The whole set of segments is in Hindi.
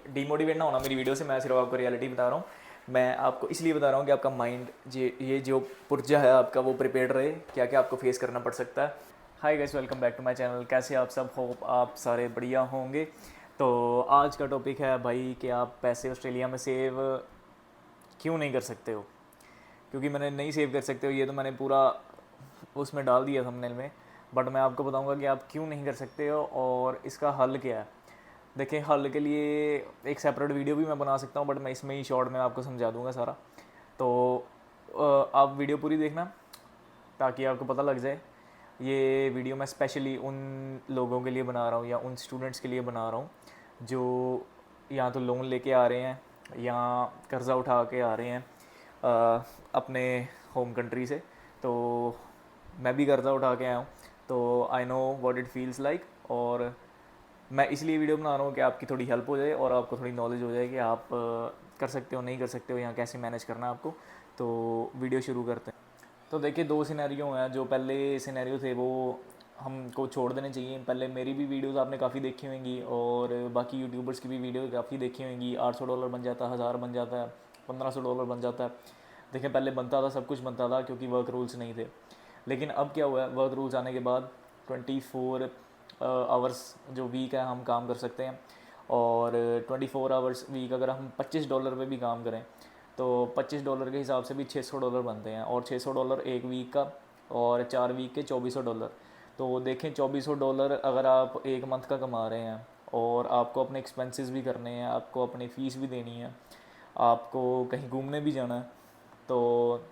डीमोटिवेट ना होना मेरी वीडियो से, मैं सिर्फ आपको रियलिटी बता रहा हूँ। मैं आपको इसलिए बता रहा हूँ कि आपका माइंड ये जो पुर्जा है आपका वो प्रिपेयर्ड रहे, क्या क्या आपको फेस करना पड़ सकता है। Hi guys, welcome back to my channel. कैसे आप सब, होप आप सारे बढ़िया होंगे। तो आज का टॉपिक है भाई कि आप पैसे ऑस्ट्रेलिया में सेव क्यों नहीं कर सकते हो। क्योंकि मैंने नहीं सेव कर सकते हो ये तो मैंने पूरा उसमें डाल दिया थंबनेल में, बट मैं आपको बताऊंगा कि आप क्यों नहीं कर सकते हो और इसका हल क्या है। देखिए, हल के लिए एक सेपरेट वीडियो भी मैं बना सकता हूँ, बट मैं इसमें ही शॉर्ट में आपको समझा दूंगा सारा। तो आप वीडियो पूरी देखना ताकि आपको पता लग जाए। ये वीडियो मैं स्पेशली उन लोगों के लिए बना रहा हूँ या उन स्टूडेंट्स के लिए बना रहा हूँ जो या तो लोन लेके आ रहे हैं या कर्ज़ा उठा के आ रहे हैं अपने होम कंट्री से। तो मैं भी कर्ज़ा उठा के आया हूँ, तो I know what it feels like. और मैं इसलिए वीडियो बना रहा हूँ कि आपकी थोड़ी हेल्प हो जाए और आपको थोड़ी नॉलेज हो जाए कि आप कर सकते हो नहीं कर सकते हो या कैसे मैनेज करना है आपको। तो वीडियो शुरू करते हैं। तो देखिए, दो सिनेरियो हैं। जो पहले सिनेरियो थे वो हमको छोड़ देने चाहिए। पहले मेरी भी वीडियोस आपने काफ़ी देखी होंगी और बाकी यूट्यूबर्स की भी वीडियो काफ़ी देखी होंगी। $800 बन जाता है, 1000 बन जाता है, $1500 बन जाता है। देखिए, पहले बनता था, सब कुछ बनता था क्योंकि वर्क रूल्स नहीं थे। लेकिन अब क्या हुआ है, वर्क रूल्स आने के बाद 24 आवर्स जो वीक है हम काम कर सकते हैं। और 24 आवर्स वीक अगर हम $25 पे भी काम करें तो $25 के हिसाब से भी $600 बनते हैं। और $600 एक वीक का, और 4 वीक के $2400। तो देखें, $2400 अगर आप एक मंथ का कमा रहे हैं और आपको अपने एक्सपेंसेस भी करने हैं, आपको अपनी फ़ीस भी देनी है, आपको कहीं घूमने भी जाना है, तो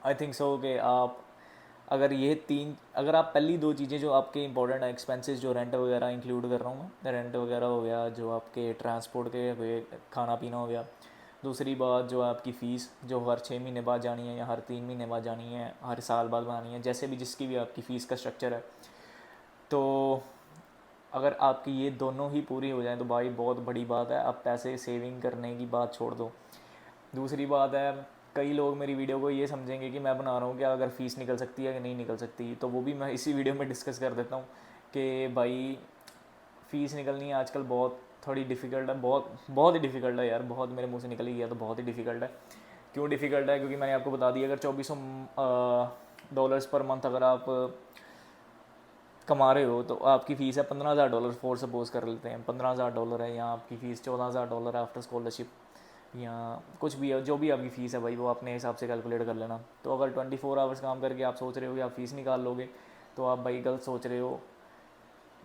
आई थिंक सो कि आप अगर ये तीन, अगर आप पहली दो चीज़ें जो आपके इंपॉर्टेंट एक्सपेंसेस जो रेंट वगैरह इंक्लूड कर रहा हूँ मैं, रेंट वगैरह हो गया, जो आपके ट्रांसपोर्ट के हुए, खाना पीना हो गया। दूसरी बात जो आपकी फ़ीस जो हर 6 महीने बाद जानी है या हर 3 महीने बाद जानी है, हर साल बाद बनानी है, जैसे भी जिसकी भी आपकी फ़ीस का स्ट्रक्चर है। तो अगर आपकी ये दोनों ही पूरी हो जाएँ तो भाई बहुत बड़ी बात है। आप पैसे सेविंग करने की बात छोड़ दो। दूसरी बात है, कई लोग मेरी वीडियो को ये समझेंगे कि मैं बना रहा हूँ कि अगर फ़ीस निकल सकती है कि नहीं निकल सकती, तो वो भी मैं इसी वीडियो में डिस्कस कर देता हूँ कि भाई फ़ीस निकलनी है आजकल बहुत थोड़ी डिफ़िकल्ट है। बहुत बहुत ही डिफ़िकल्ट है यार, बहुत मेरे मुंह से निकल ही गया तो बहुत ही डिफ़िकल्ट है। क्यों डिफ़िकल्ट है? क्योंकि मैंने आपको बता दिया, अगर 2400 डॉलर्स पर मंथ अगर आप कमा रहे हो तो आपकी फ़ीस है $15,000। फॉर सपोज कर लेते हैं $15,000 है, या आपकी फ़ीस $14,000 है आफ्टर स्कॉलरशिप, या कुछ भी है, जो भी आपकी फ़ीस है भाई वो अपने हिसाब से कैलकुलेट कर लेना। तो अगर 24 आवर्स काम करके आप सोच रहे हो कि आप फ़ीस निकाल लोगे, तो आप भाई गलत सोच रहे हो।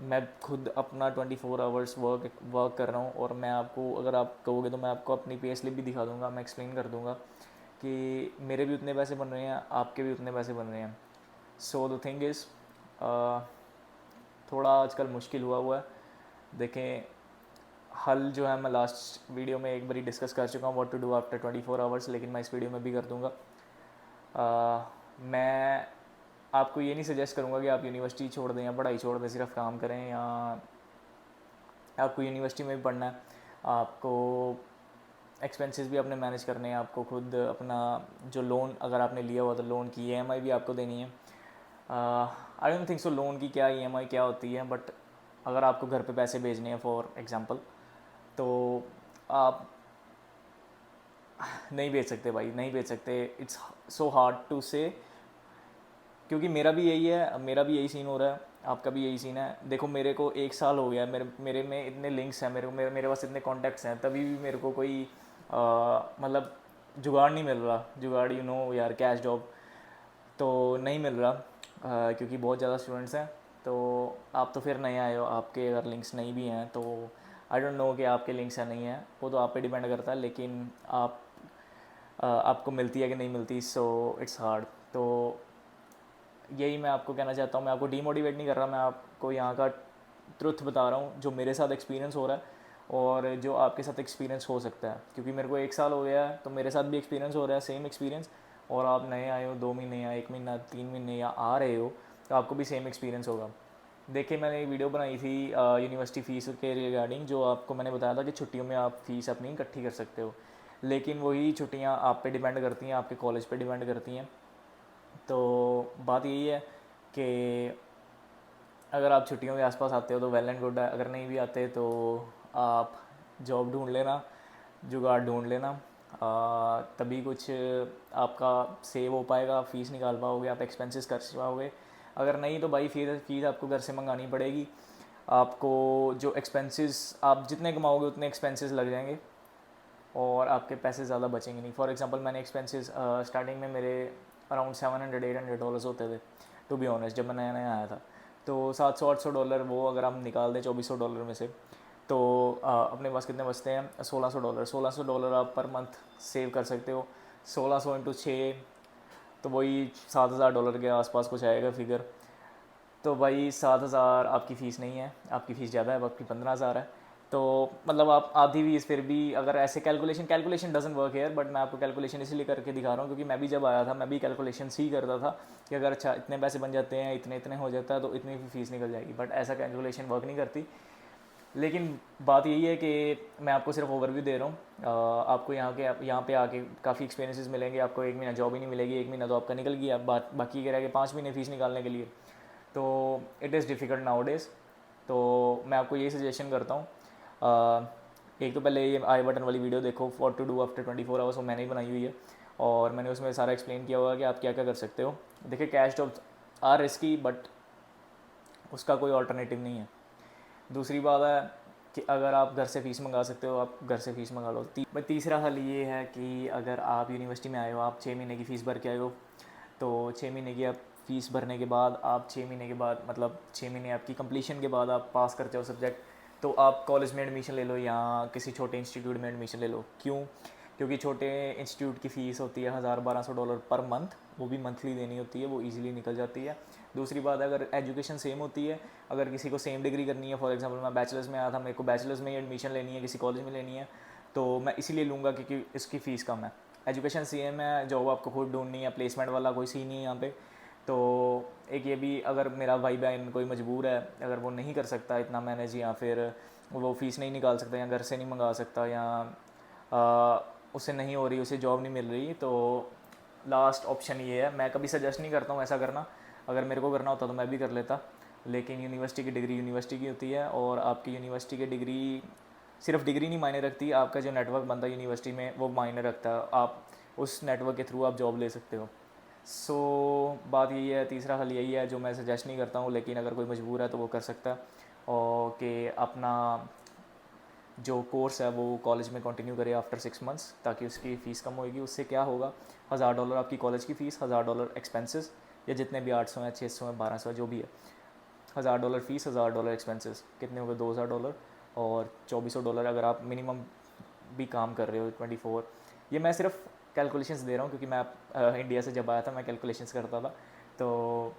मैं खुद अपना 24 आवर्स वर्क कर रहा हूँ, और मैं आपको, अगर आप कहोगे तो मैं आपको अपनी पे स्लिप भी दिखा दूँगा, मैं एक्सप्लेन कर दूँगा कि मेरे भी उतने पैसे बन रहे हैं, आपके भी उतने पैसे बन रहे हैं। सो द थिंग इज़, थोड़ा आजकल मुश्किल हुआ है। देखें, हल जो है मैं लास्ट वीडियो में एक बारी डिस्कस कर चुका हूँ, what to do after 24 hours, लेकिन मैं इस वीडियो में भी कर दूँगा। मैं आपको ये नहीं सजेस्ट करूँगा कि आप यूनिवर्सिटी छोड़ दें या पढ़ाई छोड़ दें, सिर्फ काम करें। या आपको यूनिवर्सिटी में भी पढ़ना है, आपको एक्सपेंसेस भी अपने मैनेज करने हैं, आपको खुद अपना जो लोन अगर आपने लिया हुआ तो लोन की ईएमआई भी आपको देनी है। I don't think so loan की क्या ईएमआई क्या होती है, बट अगर आपको घर पे पैसे भेजने हैं फॉर एग्जांपल, तो आप नहीं भेज सकते भाई, नहीं भेज सकते। इट्स सो हार्ड टू से, क्योंकि मेरा भी यही है, मेरा भी यही सीन हो रहा है, आपका भी यही सीन है। देखो, मेरे को 1 साल हो गया है, मेरे मेरे में इतने लिंक्स हैं, मेरे पास इतने कॉन्टैक्ट्स हैं, तभी भी मेरे को कोई मतलब जुगाड़ नहीं मिल रहा। जुगाड़, यू नो यार, कैश जॉब तो नहीं मिल रहा, क्योंकि बहुत ज़्यादा स्टूडेंट्स हैं। तो आप तो फिर नए आए हो, आपके अगर लिंक्स नहीं भी हैं तो आई डोंट नो कि आपके लिंक्स हैं नहीं हैं, वो तो आप पे डिपेंड करता है। लेकिन आपको मिलती है कि नहीं मिलती, सो इट्स हार्ड। तो यही मैं आपको कहना चाहता हूँ। मैं आपको डीमोटिवेट नहीं कर रहा, मैं आपको यहाँ का ट्रुथ बता रहा हूँ जो मेरे साथ एक्सपीरियंस हो रहा है और जो आपके साथ एक्सपीरियंस हो सकता है। क्योंकि मेरे को 1 साल हो गया है, तो मेरे साथ भी एक्सपीरियंस हो रहा है, सेम एक्सपीरियंस। और आप नए आए हो, 2 महीने या 1 महीना, 3 महीने या आ रहे हो, तो आपको भी सेम एक्सपीरियंस होगा। देखिए, मैंने एक वीडियो बनाई थी यूनिवर्सिटी फ़ीस के रिगार्डिंग, जो आपको मैंने बताया था कि छुट्टियों में आप फ़ीस अपनी इकट्ठी कर सकते हो। लेकिन वही छुट्टियाँ आप पे डिपेंड करती हैं, आपके कॉलेज पे डिपेंड करती हैं। तो बात यही है कि अगर आप छुट्टियों के आसपास आते हो तो वेल एंड गुड है, अगर नहीं भी आते तो आप जॉब ढूंढ लेना, जुगाड़ ढूंढ लेना, तभी कुछ आपका सेव हो पाएगा, फ़ीस निकाल पाओगे, आप एक्सपेंसेस कर पाओगे। अगर नहीं तो भाई फ़ीस आपको घर से मंगानी पड़ेगी। आपको जो एक्सपेंसेस आप जितने कमाओगे उतने एक्सपेंसेस लग जाएंगे और आपके पैसे ज़्यादा बचेंगे नहीं। फॉर एग्जांपल मैंने एक्सपेंसेस स्टार्टिंग में मेरे अराउंड $700-800 होते थे टू बी ऑनेस्ट, जब मैं नया नया आया था। तो $700-800 वो अगर हम निकाल दें $2400 में से, तो अपने पास कितने बचते हैं? $1600। $1600 आप पर मंथ सेव कर सकते हो। 1600 इंटू 6 तो वही $7000 के आसपास कुछ आएगा फिगर। तो भाई 7000 आपकी फ़ीस नहीं है, आपकी फ़ीस ज़्यादा है, आपकी 15000 है। तो मतलब आप आधी फीस फिर भी अगर ऐसे calculation doesn't work here, but मैं आपको कैलकुलेशन इसलिए करके दिखा रहा हूँ क्योंकि मैं भी जब आया था मैं भी कैलकुलेशन ही करता था कि अगर अच्छा इतने पैसे बन जाते हैं, इतने इतने हो जाता है तो इतनी फ़ीस निकल जाएगी, बट ऐसा कैलकुलेशन वर्क नहीं करती। लेकिन बात यही है कि मैं आपको सिर्फ ओवरव्यू दे रहा हूँ। आपको यहाँ पे आके काफ़ी एक्सपीरियंसेस मिलेंगे। आपको 1 महीना जॉब ही नहीं मिलेगी, 1 महीना तो आपका निकल गया, बाकी के रह गए 5 महीने फ़ीस निकालने के लिए। तो it is difficult now days. तो मैं आपको यही सजेशन करता हूँ, एक तो पहले ये आई बटन वाली वीडियो देखो, what to do after 24 hours, वो मैंने ही बनाई हुई है और मैंने उसमें सारा एक्सप्लेन किया हुआ है कि आप क्या क्या कर सकते हो। देखिए cash jobs are risky, but उसका कोई ऑल्टरनेटिव नहीं है। दूसरी बात है कि अगर आप घर से फ़ीस मंगा सकते हो, आप घर से फ़ीस मंगा लो। तीसरा हल ये है कि अगर आप यूनिवर्सिटी में आए हो, आप 6 महीने की फ़ीस भर के आए हो, तो 6 महीने की आप फ़ीस भरने के बाद आप 6 महीने के बाद मतलब 6 महीने आपकी कंप्लीशन के बाद आप पास करते हो सब्जेक्ट, तो आप कॉलेज में एडमिशन ले लो या किसी छोटे इंस्टीट्यूट में एडमिशन ले लो। क्यों? क्योंकि छोटे इंस्टीट्यूट की फ़ीस होती है $1000-1200 पर मंथ, वो भी मंथली देनी होती है, वो ईजिली निकल जाती है। दूसरी बात, अगर एजुकेशन सेम होती है, अगर किसी को सेम डिग्री करनी है, फॉर एग्जांपल मैं बैचलर्स में आया था, मेरे को बैचलर्स में ही एडमिशन लेनी है, किसी कॉलेज में लेनी है, तो मैं इसीलिए लूँगा क्योंकि इसकी फ़ीस कम है। एजुकेशन सेम है, जॉब आपको खुद ढूंढनी है, प्लेसमेंट वाला कोई सीन नहीं है यहाँ पे। तो एक ये भी, अगर मेरा भाई बहन कोई मजबूर है, अगर वो नहीं कर सकता इतना मैनेज, या फिर वो फ़ीस नहीं निकाल सकता, या घर से नहीं मंगा सकता, या उससे नहीं हो रही, उसे जॉब नहीं मिल रही, तो लास्ट ऑप्शन ये है। मैं कभी सजेस्ट नहीं करता हूँ ऐसा करना, अगर मेरे को करना होता तो मैं भी कर लेता, लेकिन यूनिवर्सिटी की डिग्री यूनिवर्सिटी की होती है और आपकी यूनिवर्सिटी की डिग्री सिर्फ डिग्री नहीं मायने रखती, आपका जो नेटवर्क बनता है यूनिवर्सिटी में वो मायने रखता है। आप उस नेटवर्क के थ्रू आप जॉब ले सकते हो। सो बात यही है, तीसरा हल यही है जो मैं सजेस्ट नहीं करता हूँ, लेकिन अगर कोई मजबूर है तो वो कर सकता है, और कि अपना जो कोर्स है वो कॉलेज में कंटिन्यू करे आफ्टर 6 मंथ्स, ताकि उसकी फ़ीस कम होगी। उससे क्या होगा, $1000 आपकी कॉलेज की फ़ीस, $1000 एक्सपेंसेस, या जितने भी 800 हैं, 600 हैं, 1200 जो भी है, $1000 फ़ीस, $1000 एक्सपेंसेस, कितने हो गए? $2000। और $2400 अगर आप मिनिमम भी काम कर रहे हो 24। ये मैं सिर्फ कैलकुलेशंस दे रहा हूँ क्योंकि मैं इंडिया से जब आया था मैं कैलकुलेशंस करता था, तो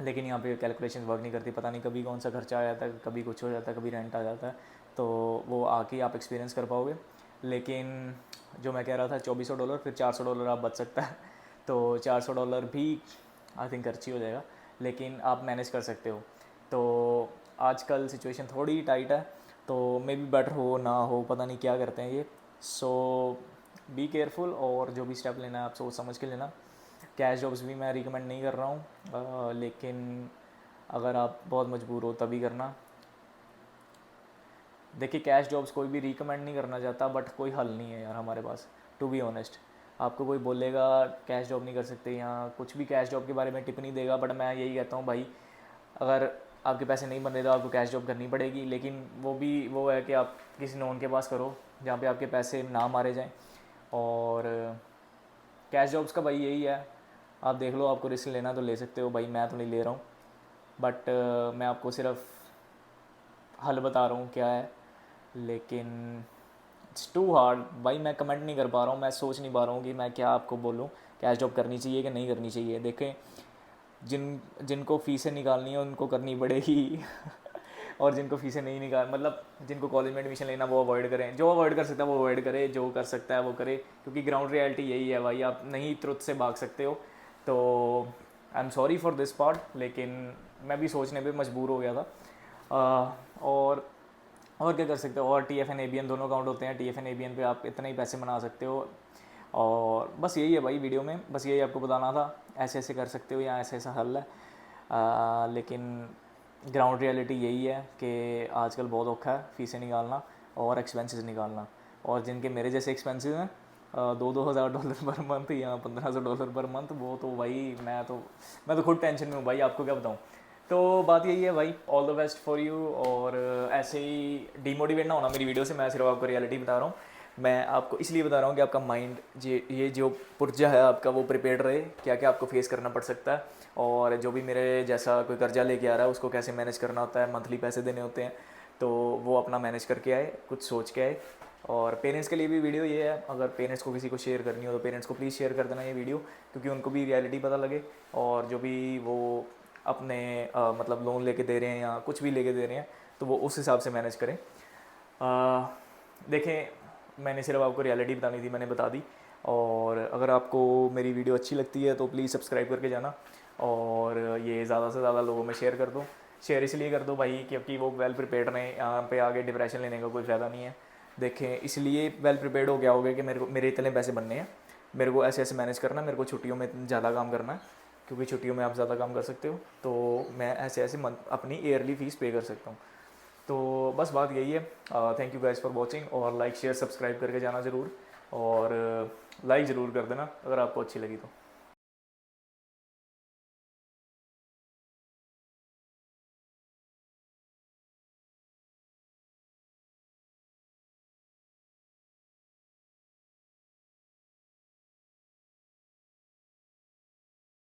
लेकिन यहाँ पे कैलकुलेशन वर्क नहीं करती। पता नहीं कभी कौन सा खर्चा आ जाता है, कभी कुछ हो जाता है, कभी रेंट आ जाता है, तो वो आके आप एक्सपीरियंस कर पाओगे। लेकिन जो मैं कह रहा था $2400, फिर $400 आप बच सकता है, तो $400 भी आई थिंक खर्ची हो जाएगा, लेकिन आप मैनेज कर सकते हो। तो आजकल सिचुएशन थोड़ी टाइट है, तो मे बी बेटर हो ना हो, पता नहीं क्या करते हैं ये। सो बी केयरफुल, और जो भी स्टेप लेना है आप सोच समझ के लेना। कैश जॉब्स भी मैं रिकमेंड नहीं कर रहा हूँ, लेकिन अगर आप बहुत मजबूर हो तभी करना। देखिए कैश जॉब्स कोई भी रिकमेंड नहीं करना चाहता, बट कोई हल नहीं है यार हमारे पास, टू बी ऑनेस्ट। आपको कोई बोलेगा कैश जॉब नहीं कर सकते, या कुछ भी कैश जॉब के बारे में टिप्पणी देगा, बट मैं यही कहता हूँ भाई, अगर आपके पैसे नहीं बन रहे तो आपको कैश जॉब करनी पड़ेगी, लेकिन वो भी वो है कि आप किसी नॉन के पास करो जहाँ पे आपके पैसे ना मारे जाएं। और कैश जॉब्स का भाई यही है, आप देख लो, आपको रिस्क लेना तो ले सकते हो भाई, मैं तो नहीं ले रहा हूँ, बट मैं आपको सिर्फ हल बता रहा हूँ क्या है। लेकिन इट्स टू हार्ड भाई, मैं कमेंट नहीं कर पा रहा हूँ, मैं सोच नहीं पा रहा हूँ कि मैं क्या आपको बोलूँ, कैश जॉब करनी चाहिए कि नहीं करनी चाहिए। देखें, जिनको फ़ीसें निकालनी है उनको करनी पड़ेगी और जिनको फ़ीसें नहीं निकाल, मतलब जिनको कॉलेज में एडमिशन लेना वो अवॉइड करें, जो अवॉइड कर सकता है वो अवॉइड करे, जो कर सकता है वो करे, क्योंकि ग्राउंड रियलिटी यही है भाई, आप नहीं ट्रुथ से भाग सकते हो। तो I am sorry for this part, लेकिन मैं भी सोचने पे मजबूर हो गया था। और क्या कर सकते हो, और TFN ABN दोनों अकाउंट होते हैं, TFN ABN पे आप इतने ही पैसे बना सकते हो। और बस यही है भाई, वीडियो में बस यही आपको बताना था, ऐसे ऐसे कर सकते हो या ऐसा ऐसा हल है। लेकिन ग्राउंड रियलिटी यही है कि आजकल बहुत औखा है फ़ीसें निकालना, और एक्सपेंसेस निकालना। और जिनके मेरे जैसे एक्सपेंसेस हैं 2-2 हज़ार डॉलर पर मंथ या 1500 डॉलर पर मंथ, वो तो भाई मैं तो खुद टेंशन में हूँ भाई, आपको क्या बताऊँ। तो बात यही है भाई, all the best for you. और ऐसे ही डीमोटिवेट ना होना मेरी वीडियो से, मैं सिर्फ आपको रियलिटी बता रहा हूँ। मैं आपको इसलिए बता रहा हूँ कि आपका माइंड ये जो पुर्जा है आपका वो प्रिपेयर्ड रहे, क्या क्या आपको फेस करना पड़ सकता है। और जो भी मेरे जैसा कोई कर्जा लेके आ रहा है उसको कैसे मैनेज करना होता है, मंथली पैसे देने होते हैं, तो वो अपना मैनेज करके आए, कुछ सोच के आए। और पेरेंट्स के लिए भी वीडियो ये है, अगर पेरेंट्स को किसी को शेयर करनी हो तो पेरेंट्स को प्लीज़ शेयर कर देना ये वीडियो, क्योंकि उनको भी रियलिटी पता लगे। और जो भी वो अपने मतलब लोन लेके दे रहे हैं या कुछ भी लेके दे रहे हैं, तो वो उस हिसाब से मैनेज करें। देखें, मैंने सिर्फ आपको रियलिटी बतानी थी, मैंने बता दी। और अगर आपको मेरी वीडियो अच्छी लगती है तो प्लीज़ सब्सक्राइब करके जाना, और ये ज़्यादा से ज़्यादा लोगों में शेयर कर दो। शेयर इसलिए कर दो भाई क्योंकि वो वेल प्रिपेयर्ड रहें, यहाँ पे आगे डिप्रेशन लेने का कोई फ़ायदा नहीं है। देखें, इसलिए वेल प्रिपेयर्ड हो गया होगा कि मेरे इतने पैसे बनने हैं, मेरे को ऐसे ऐसे मैनेज करना है, मेरे को छुट्टियों में ज़्यादा काम करना है, क्योंकि छुट्टियों में आप ज़्यादा काम कर सकते हो, तो मैं ऐसे ऐसे अपनी ईयरली फ़ीस पे कर सकता हूँ। तो बस बात यही है। Thank you guys for watching, और लाइक शेयर सब्सक्राइब करके जाना ज़रूर, और लाइक ज़रूर कर देना अगर आपको अच्छी लगी तो।